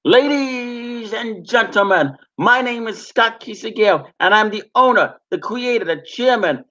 Ladies and gentlemen, my name is Scott Kisagale, and I'm the owner, the creator, the chairman,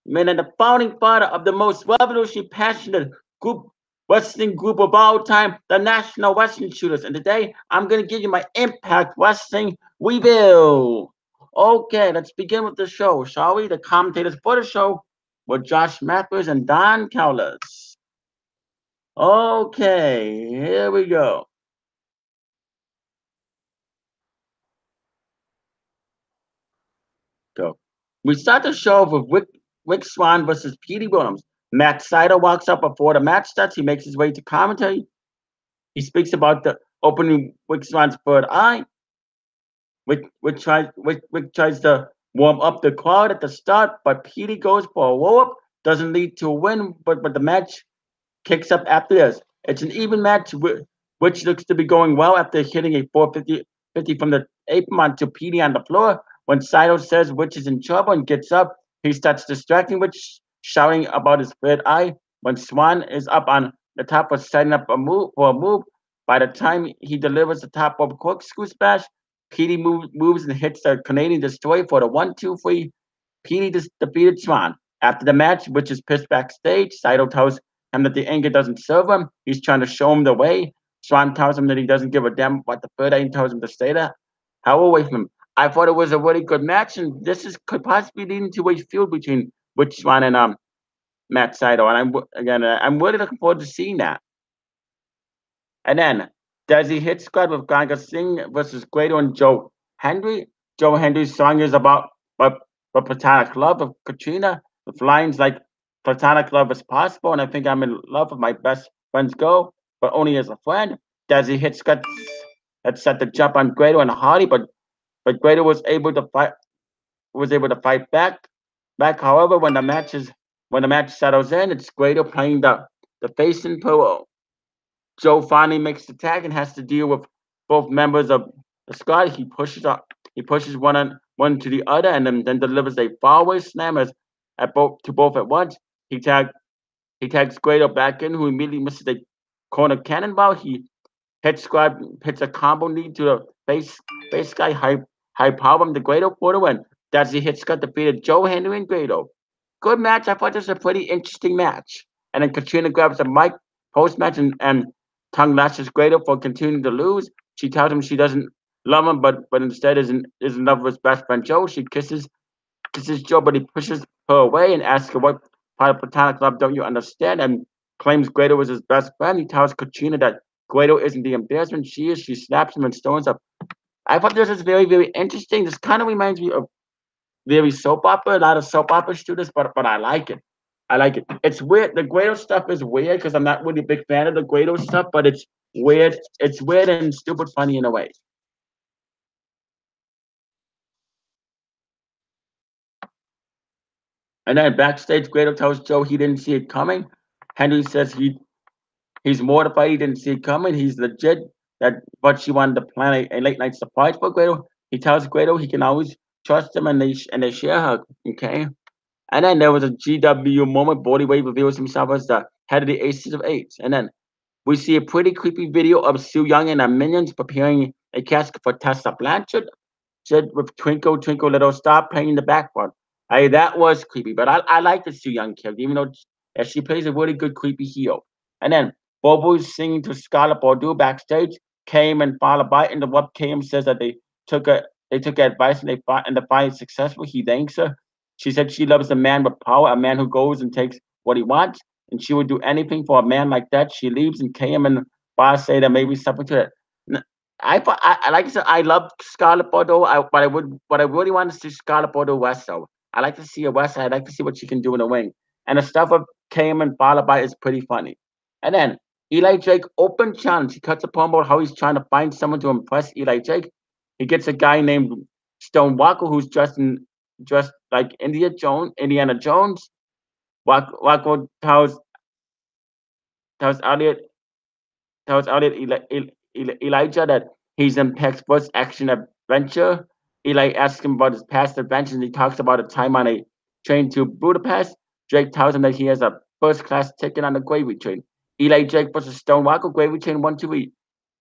and the founding father of the most revolutionary, passionate group wrestling group of all time, the National Wrestling Shooters. And today, I'm going to give you my Impact Wrestling review. Okay, let's begin with the show, shall we? The commentators for the show were Josh Matthews and Don Callis. Okay, here we go. Go. We start the show with Rick Swan versus Petey Williams. Matt Sydal walks up before the match starts. He makes his way to commentary. He speaks about the opening Rick Swan's third eye. Rick tries to warm up the crowd at the start, but Petey goes for a roll up. Doesn't lead to a win, but the match kicks up after this. It's an even match, which looks to be going well after hitting a 450 from the apron onto Petey on the floor. When Saito says Witch is in trouble and gets up, he starts distracting Witch, shouting about his third eye. When Swan is up on the top of setting up a move, by the time he delivers the top of corkscrew splash, Petey moves and hits the Canadian Destroyer for the 1-2-3. Petey defeated Swan. After the match, Witch is pissed backstage. Saito tells him that the anger doesn't serve him. He's trying to show him the way. Swan tells him that he doesn't give a damn what the third eye tells him to stay there. How away from him. I thought it was a really good match, and could possibly lead into a feud between Rich Swan and Matt Saito. And I'm really looking forward to seeing that. And then Desi Hit Squad with Ganga Singh versus Grado and Joe Hendry. Joe Hendry's song is about platonic love of Katrina with lines like platonic love is possible, and I think I'm in love with my best friend's girl, but only as a friend. Desi Hit Squad had set the jump on Grado and Hardy, but Grado was able to fight back. However, when the match settles in, it's Grado playing the face in Pearl. Joe finally makes the tag and has to deal with both members of the squad. He pushes one to the other, and then delivers a fallaway slam to both at once. He tag he tags Grado back in, who immediately misses a corner cannonball. He hits a combo knee to the face guy, high power him to Grado for the win. That's the hit Scott defeated Joe Henry and Grado. Good match. I thought this was a pretty interesting match. And then Katrina grabs the mic post match and tongue lashes Grado for continuing to lose. She tells him she doesn't love him, but instead is in love with his best friend Joe. She kisses Joe, but he pushes her away and asks her what part of platonic love don't you understand, and claims Grado is his best friend. He tells Katrina that Grado isn't the embarrassment she is. She slaps him and stones up. I thought this was very, very interesting. This kind of reminds me of very soap opera. A lot of soap operas do this, but I like it. I like it. It's weird. The Grado stuff is weird because I'm not really a big fan of the Grado stuff, but it's weird. It's weird and stupid funny in a way. And then backstage, Grado tells Joe he didn't see it coming. Henry says he's mortified he didn't see it coming. He's legit but she wanted to plan a late night surprise for Grado. He tells Grado he can always trust him, and they share her. Okay. And then there was a GW moment. Bodie Wade reveals himself as the head of the Aces of Eights. And then we see a pretty creepy video of Sue Young and her minions preparing a casket for Tessa Blanchard, said with Twinkle Twinkle Little Star playing in the background. That was creepy, but I like the Sue Young character, even though she plays a really good creepy heel. And then Bobo's singing to Scarlett Bordeaux backstage. Came and followed by interrupt. Came says that they took advice and they find successful. He thanks her. She said she loves a man with power, a man who goes and takes what he wants, and she would do anything for a man like that. She leaves, and Cam and Boss say that maybe something to it. I like I said, I love Scarlett Bordeaux. But I really want to see Scarlett Bordeaux wrestle. I like to see her wrestle. I like to see what she can do in the ring. And the stuff of Cam and followed by is pretty funny. And then Eli Jake open challenge. He cuts a promo about how he's trying to find someone to impress Eli Jake. He gets a guy named Stone Walker who's dressed like Indiana Jones. Walker tells Elliot Elijah that he's in Peck's first action adventure. Eli asks him about his past adventures, and he talks about a time on a train to Budapest. Drake tells him that he has a first class ticket on the gravy train. Eli Jake versus Stone Walker, gravy train 1 2 8.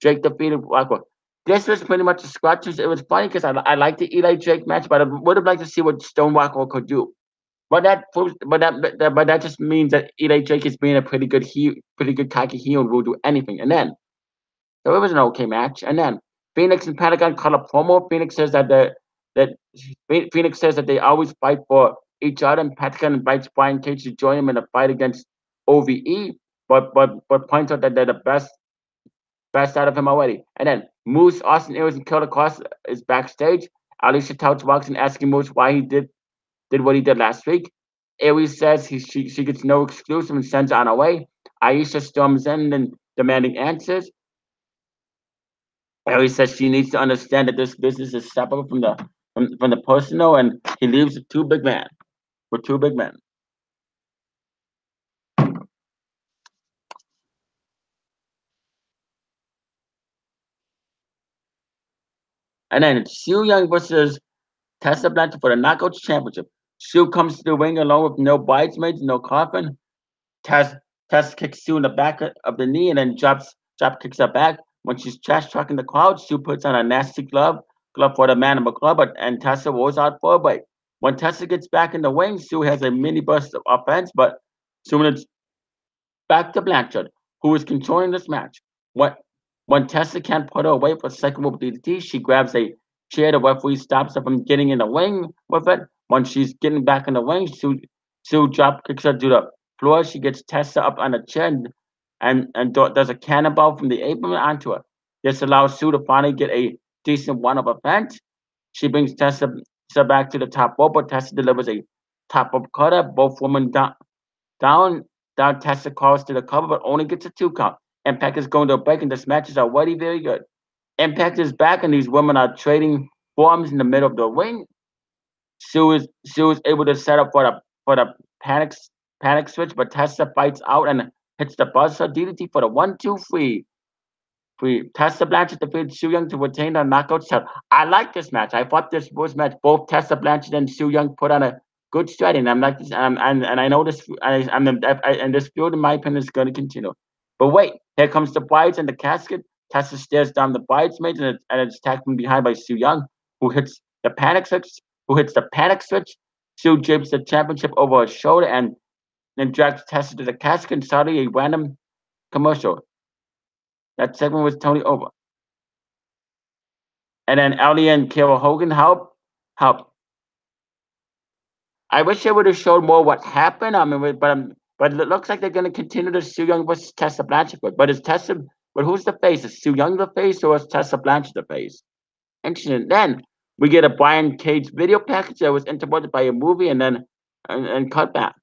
Drake defeated Rockwell. This was pretty much the scratches. It was funny because I like the Eli Drake match, but I would have liked to see what Stone Rockwell could do. But that just means that Eli Drake is being a pretty good heel, pretty good cocky heel and will do anything. And then so it was an okay match. And then Phoenix and Pentagon cut a promo. Phoenix says that they always fight for each other, and Pentagon invites Brian Cage to join him in a fight against OVE, but points out that they're the best out of him already. And then Moose, Austin Aries, and Killer Cross is backstage. Alicia Touch walks in asking Moose why he did what he did last week. Aries says she gets no exclusive and sends her on her way. Aisha storms in and demanding answers. Harry says she needs to understand that this business is separate from the personal, and he leaves with two big men. With two big men, and then it's Sue Young versus Tessa Blanchard for the Knockouts Championship. Sue comes to the ring alone with no bridesmaids, no coffin. Tess Tess kicks Sue in the back of the knee and then drop kicks her back. When she's trash talking the crowd, Sue puts on a nasty glove for the man in the club, and Tessa rolls out for a break. When Tessa gets back in the ring, Sue has a mini burst of offense, but soon it's back to Blanchard, who is controlling this match. When, when Tessa can't put her away for a second with DDT, she grabs a chair. The referee stops her from getting in the ring with it. When she's getting back in the ring, Sue drop kicks her to the floor. She gets Tessa up on the chair does a cannonball from the apron onto her. This allows Sue to finally get a decent one of offense. She brings Tessa back to the top rope, but Tessa delivers a top rope cutter. Both women down, down Tessa calls to the cover, but only gets a 2 count. Impact is going to a break, and this match is already very good. Impact is back, and these women are trading forms in the middle of the ring. Sue is able to set up for the panic switch, but Tessa fights out and hits the buzzer DDT for the 1, 2, 3. Tessa Blanchard defeated Su Yung to retain the knockout title. I like this match. I thought this was match. Both Tessa Blanchard and Su Yung put on a good stride, and I'm like this, and I know this. And this feud, in my opinion, is going to continue. But wait, here comes the brides and the casket. Tessa stares down the bridesmaids, and it's attacked from behind by Su Yung, who hits the panic switch. Sue drapes the championship over her shoulder and then drags Tessa to the casket and started a random commercial. That segment was totally over. And then Ellie and Carol Hogan help. I wish they would have showed more what happened. I mean, but it looks like they're going to continue to Sue Young versus Tessa Blanchard. But is Tessa? But who's the face? Is Sue Young the face, or is Tessa Blanchard the face? Interesting. Then we get a Brian Cage video package that was interpreted by a movie and cut back.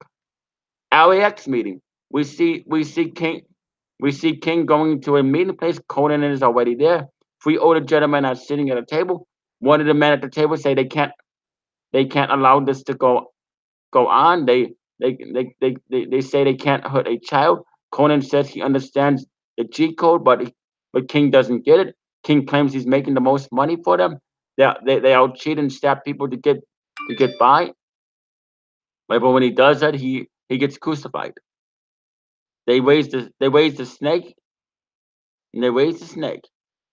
LAX meeting. We see King going to a meeting place. Conan is already there. 3 older gentlemen are sitting at a table. One of the men at the table say they can't allow this to go on. They say they can't hurt a child. Conan says he understands the G code, but King doesn't get it. King claims he's making the most money for them. They all cheat and stab people to get by. But when he does that, he gets crucified. They raise the snake, and they raise the snake.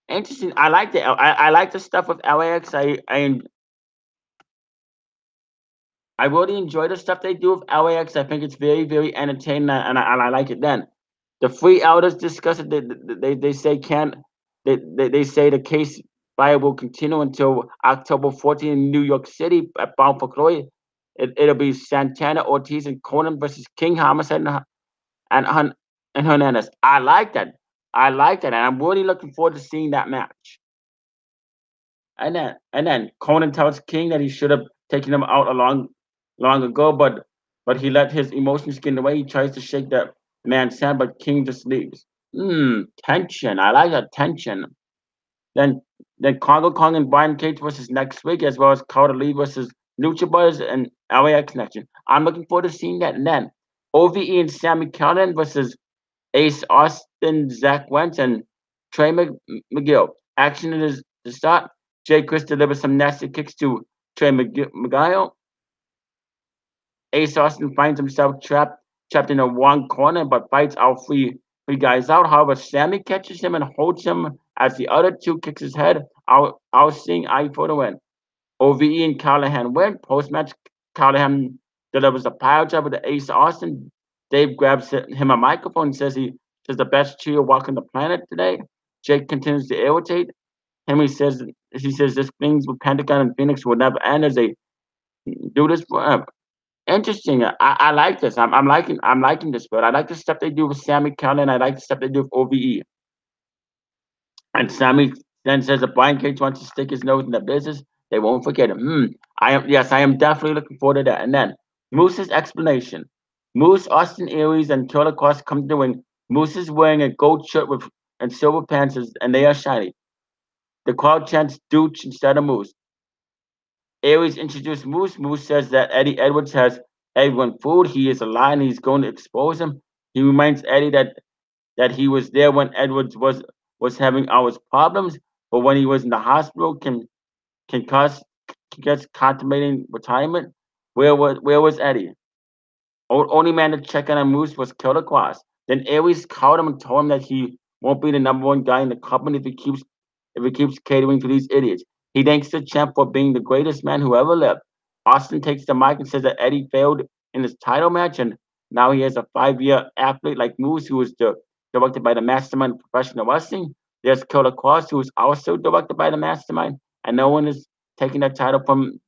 Interesting. I like the stuff with LAX. I really enjoy the stuff they do with LAX. I think it's very, very entertaining, and I like it. Then the 3 elders discuss it. They say can't. They say the case fire will continue until October 14th in New York City at Bound for Glory. It'll be Santana, Ortiz, and Conan versus King, Homicide, and Hernandez. I like that. And I'm really looking forward to seeing that match. And then Conan tells King that he should have taken him out long ago, but he let his emotions get in the way. He tries to shake the man's hand, but King just leaves. Tension. I like that tension. Then Congo Kong and Brian Cage versus next week, as well as Carter Lee versus Lucha Brothers and LAX next week. I'm looking forward to seeing that. And then OVE and Sammy Callahan versus Ace Austin, Zach Wentz, and Trey McGill. Action is the start. Jay Chris delivers some nasty kicks to Trey McGill. Ace Austin finds himself trapped in a one corner, but fights all three guys out. However, Sammy catches him and holds him As the other two kicks his head, I'll sing I for the win. OVE and Callahan win. Post match, Callahan delivers a pile driver to Ace Austin. Dave grabs him a microphone and says the best trio walking the planet today. Jake continues to irritate. Henry says he says this things with Pentagon and Phoenix will never end as they do this forever. Interesting. I like this. I'm liking this, but I like the stuff they do with Sammy Callahan. I like the stuff they do with OVE. And Sammy then says if Brian Cage wants to stick his nose in the business, they won't forget him. I am definitely looking forward to that. And then Moose's explanation. Moose, Austin Aries, and Killer Cross come to the ring. Moose is wearing a gold shirt with and silver pants, and they are shiny. The crowd chants Dooch instead of Moose. Aries introduced Moose. Moose says that Eddie Edwards has everyone fooled. He is a liar and he's going to expose him. He reminds Eddie that he was there when Edwards was having our problems, but when he was in the hospital, concussed, gets contemplating retirement. Where was Eddie? Only man to check on Moose was Killer Cross. Then Aries called him and told him that he won't be the number one guy in the company if he keeps catering to these idiots. He thanks the champ for being the greatest man who ever lived. Austin takes the mic and says that Eddie failed in his title match and now he has a 5-year athlete like Moose who is directed by the mastermind of professional wrestling. There's Killer Cross who is also directed by the mastermind and no one is taking that title from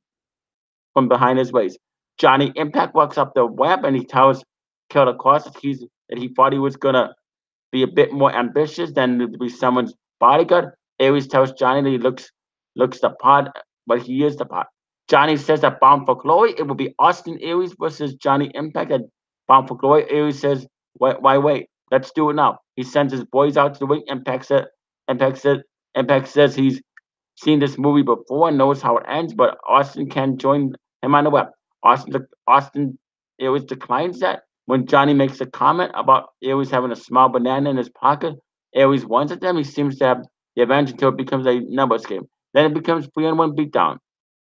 behind his waist. Johnny Impact walks up the ramp and he tells Killer Cross that he thought he was gonna be a bit more ambitious than to be someone's bodyguard. Aries tells Johnny that he looks the part, but he is the part. Johnny says that Bound for Glory, it will be Austin Aries versus Johnny Impact at Bound for Glory. Aries says, why wait? Let's do it now. He sends his boys out to the ring. Impact says he's seen this movie before and knows how it ends, but Austin can join him on the web. Austin Aries declines that. When Johnny makes a comment about Aries having a small banana in his pocket, Aries wants at them. He seems to have the advantage until it becomes a numbers game. Then it becomes 3-on-1 beatdown.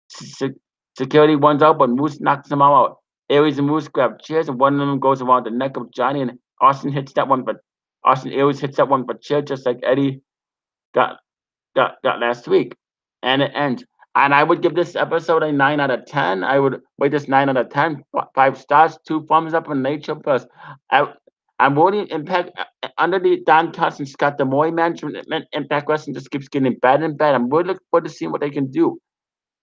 Se- Security runs out, but Moose knocks them all out. Aries and Moose grab chairs, and one of them goes around the neck of Johnny, and Austin Aries hits that one, but chair just like Eddie got got last week, and it ends. And I would give this episode a 9 out of 10. I would rate this 9 out of 10, 5 stars, 2 thumbs up on Nature Plus. I, I'm really impact under the Don Cuss and Scott Demoy management. Impact Wrestling just keeps getting better and better. I'm really looking forward to seeing what they can do.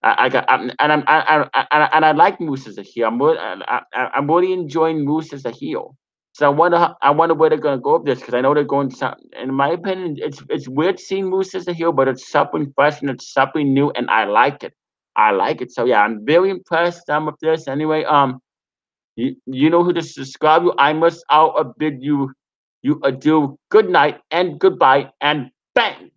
I got and I like Moose as a heel. I'm really enjoying Moose as a heel. So I wonder where they're gonna go with this because I know they're going. In my opinion, it's weird seeing Moose as a heel, but it's something fresh and it's something new, and I like it. I like it. So yeah, I'm very impressed with this. Anyway, you know who to subscribe you. I must out bid you adieu, good night, and goodbye, and bang.